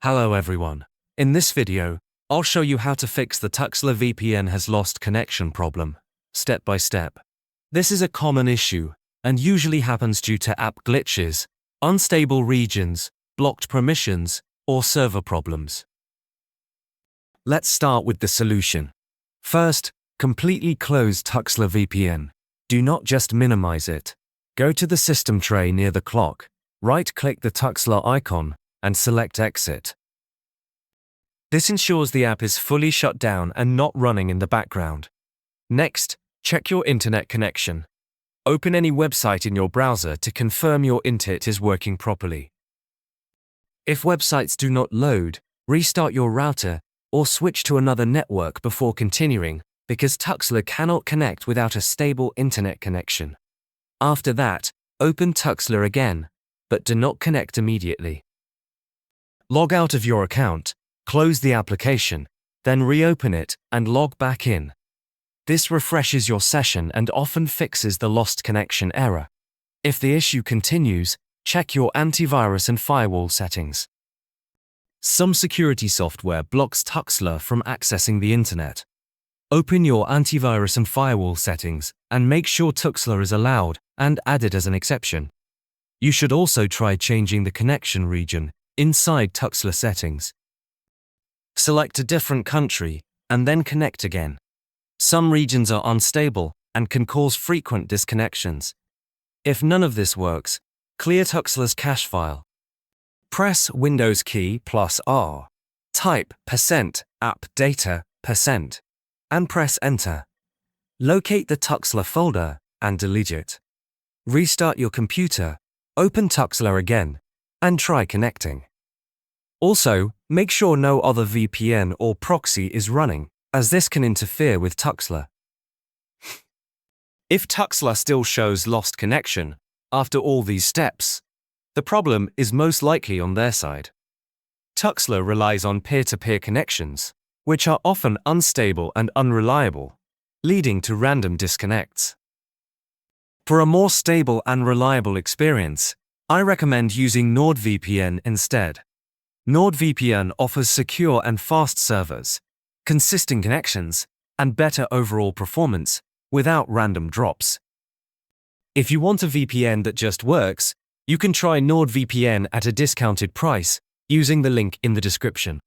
Hello everyone. In this video, I'll show you how to fix the Tuxler VPN has lost connection problem, step by step. This is a common issue and usually happens due to app glitches, unstable regions, blocked permissions, or server problems. Let's start with the solution. First, completely close Tuxler VPN. Do not just minimize it. Go to the system tray near the clock, right-click the Tuxler icon, and select Exit. This ensures the app is fully shut down and not running in the background. Next, check your internet connection. Open any website in your browser to confirm your internet is working properly. If websites do not load, restart your router or switch to another network before continuing, because Tuxler cannot connect without a stable internet connection. After that, open Tuxler again, but do not connect immediately. Log out of your account, close the application, then reopen it and log back in. This refreshes your session and often fixes the lost connection error. If the issue continues, check your antivirus and firewall settings. Some security software blocks Tuxler from accessing the internet. Open your antivirus and firewall settings and make sure Tuxler is allowed and added as an exception. You should also try changing the connection region inside Tuxler settings. Select a different country and then connect again. Some regions are unstable and can cause frequent disconnections. If none of this works, clear Tuxler's cache file. Press Windows key plus R. Type %appdata% and press Enter. Locate the Tuxler folder and delete it. Restart your computer, open Tuxler again, and try connecting. Also, make sure no other VPN or proxy is running, as this can interfere with Tuxler. If Tuxler still shows lost connection after all these steps, the problem is most likely on their side. Tuxler relies on peer-to-peer connections, which are often unstable and unreliable, leading to random disconnects. For a more stable and reliable experience, I recommend using NordVPN instead. NordVPN offers secure and fast servers, consistent connections, and better overall performance without random drops. If you want a VPN that just works, you can try NordVPN at a discounted price using the link in the description.